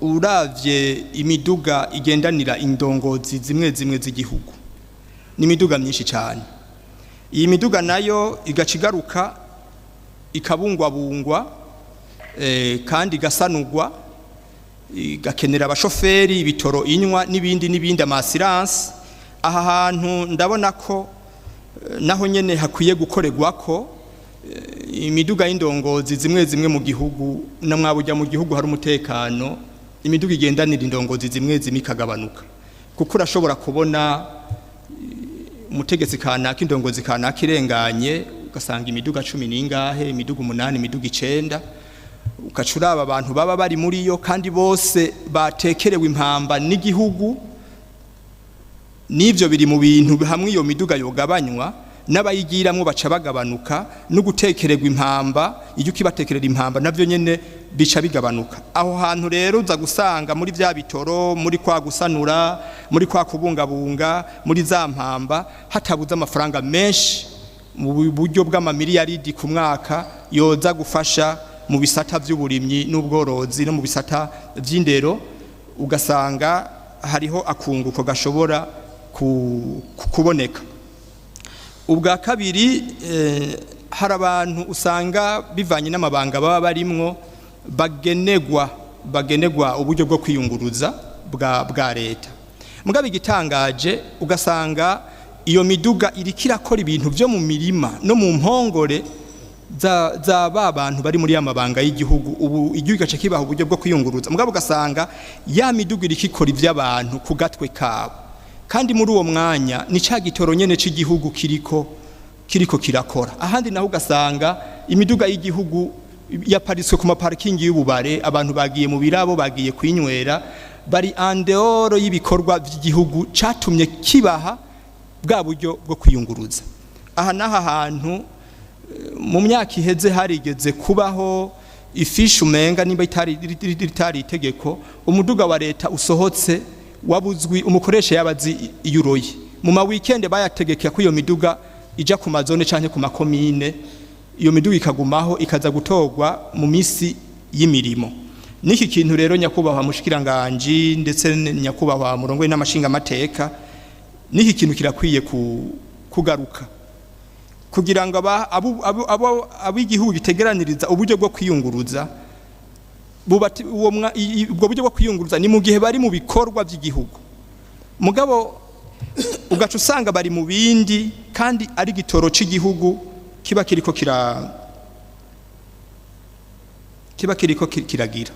uravye imiduga igendanira indongozi zimwe zimwe z'igihugu ni imiduga myinshi cyane. Iyi miduga nayo igacigaruka ikabungwabungwa kandi igasanurwa igakenera abashoferi, ibitoro inywa n'ibindi amasiranse. Aha hantu ndabona ko naho nyene hakwiye gukorerwa ko imiduga y'indongozi zimwe zimwe mu gihugu na mwabujya mu gihugu hari umutekano, imiduga igendanira indongozi zimwe zimwe ikagabanuka, kuko urashobora kubona umutegetsi kanaka indongozi kanaka irenganye ugasanga imiduga 10 n'ingahe, imiduga 8, imiduga 9, ukacuraba abantu baba bari muri yo kandi bose batekerewe impamba n'igihugu. Nivyo biri mu bintu hamwe iyo miduga yogabanywa n'abayigiramwo baca bagabanuka, no gutekererwa impamba, iyo kibatekerera impamba navyo nyene bica bigabanuka. Aho hantu rero uza gusanga muri vya bitoro, muri kwa gusanura, muri kwa kubungabunga, muri za mpamba hatabuza amafaranga menshi mu buryo bw'amamiliyaridi ku mwaka yoza gufasha mu bisata vy'uburimyi n'ubworozi no mu bisata vy'indero, ugasanga hariho akunguko gashobora kuboneka. Ubwa kabiri hari abantu usanga bivanye n'amabanga baba barimwo bagenegwa uburyo bwo kwiyunguruza bwa leta. Mugabe igitangaje ugasanga iyo miduga irikira kora ibintu byo mu mirima no mu mpongore za abantu bari muri amabanga y'igihugu. Ubu igihugu gace kibaho uburyo bwo kwiyunguruza, mugabe ugasanga ya miduga irikikora ivy'abantu ku gatwe kabo, kandi muri uwo mwanya ni ca gitoro nyene c'igihugu kiriko kirakora. Ahandi naho ugasanga imiduga y'igihugu yaparitswe ku maparkingi y'ububare, abantu bagiye mu birabo, bagiye kwinywera, bari andeoro y'ibikorwa by'igihugu catumye kibaha bwa buryo bwo kwiyunguruza. Aha naha hantu mu myaka iheze harigeze kubaho ifishu menga nimba itari itegeko, umuduga wa leta usohotse wabuzwi umukoresha yabazi yuroye. Mu ma weekend bayategeka ko iyo miduga ija ku mazone canke ku makomine, iyo miduga ikagumaho ikaza gutorwa mu misi y'imirimo. Niki kintu rero nyakubahwa mushikiranganje ndetse nyakubahwa murongo n'amashinga amateka, niki kintu kirakwiye kugaruka kugira ngo abigihugu gitegeraniriza uburyo bwo kwiyunguruza ubwo buryo bwo kwiyunguruza ni mu gihe bari mu bikorwa by'igihugu. Mugabo ugaca usanga bari mu bindi kandi ari gitoro c'igihugu kiba kiriko kiragira.